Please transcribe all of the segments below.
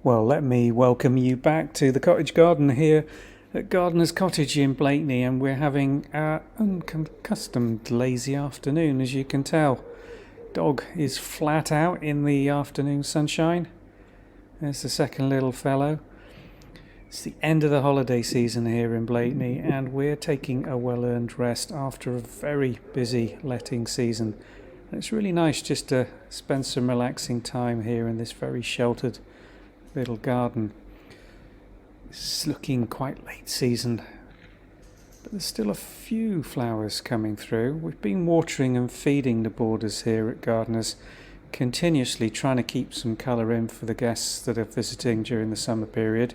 Well, let me welcome you back to the cottage garden here at Gardeners Cottage in Blakeney, and we're having our unaccustomed lazy afternoon, as you can tell. Dog is flat out in the afternoon sunshine. There's the second little fellow. It's the end of the holiday season here in Blakeney, and we're taking a well-earned rest after a very busy letting season. And it's really nice just to spend some relaxing time here in this very sheltered little garden. It's looking quite late season, but there's still a few flowers coming through. We've been watering and feeding the borders here at Gardeners, continuously trying to keep some colour in for the guests that are visiting during the summer period.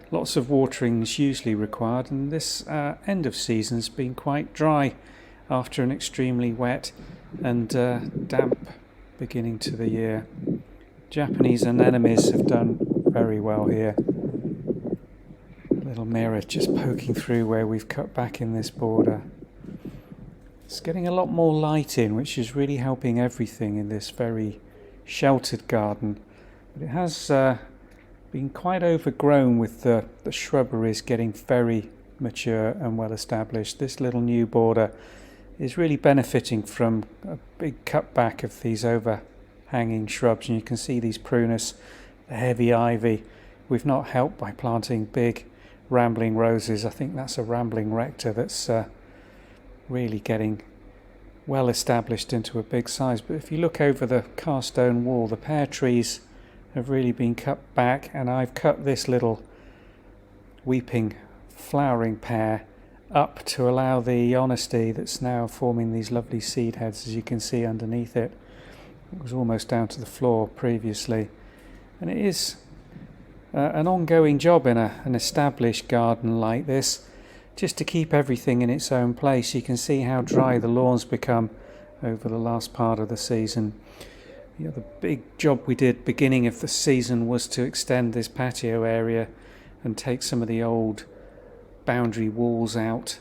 Lots of watering is usually required, and this end of season has been quite dry after an extremely wet and damp beginning to the year. Japanese anemones have done very well here. Little mirror just poking through where we've cut back in this border. It's getting a lot more light in, which is really helping everything in this very sheltered garden. But it has been quite overgrown with the shrubberies getting very mature and well established. This little new border is really benefiting from a big cutback of these overhanging shrubs, and you can see these prunus, the heavy ivy. We've not helped by planting big rambling roses. I think that's a rambling rector that's really getting well established into a big size. But if you look over the cast stone wall, the pear trees have really been cut back, and I've cut this little weeping flowering pear up to allow the honesty that's now forming these lovely seed heads, as you can see underneath it. It was almost down to the floor previously, and it is an ongoing job in an established garden like this, just to keep everything in its own place. You can see how dry the lawn's become over the last part of the season. The other big job we did beginning of the season was to extend this patio area and take some of the old boundary walls out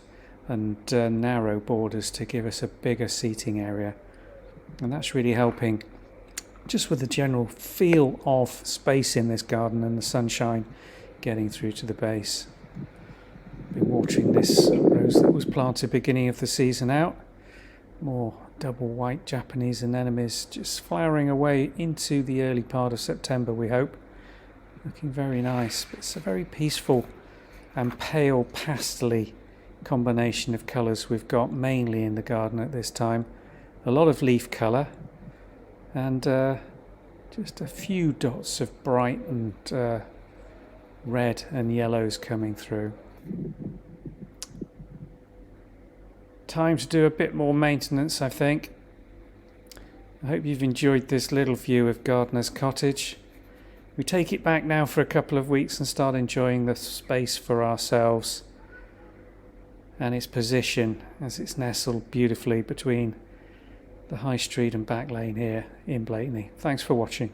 and narrow borders to give us a bigger seating area, and that's really helping just with the general feel of space in this garden and the sunshine getting through to the base. Been watering this rose that was planted beginning of the season out. More double white Japanese anemones just flowering away into the early part of September, we hope. Looking very nice, but it's a very peaceful and pale pastel-y combination of colours we've got mainly in the garden at this time. A lot of leaf colour and just a few dots of bright and red and yellows coming through. Time to do a bit more maintenance, I think. I hope you've enjoyed this little view of Gardener's Cottage. We take it back now for a couple of weeks and start enjoying the space for ourselves and its position as it's nestled beautifully between the High Street and back lane here in Blakeney. Thanks for watching.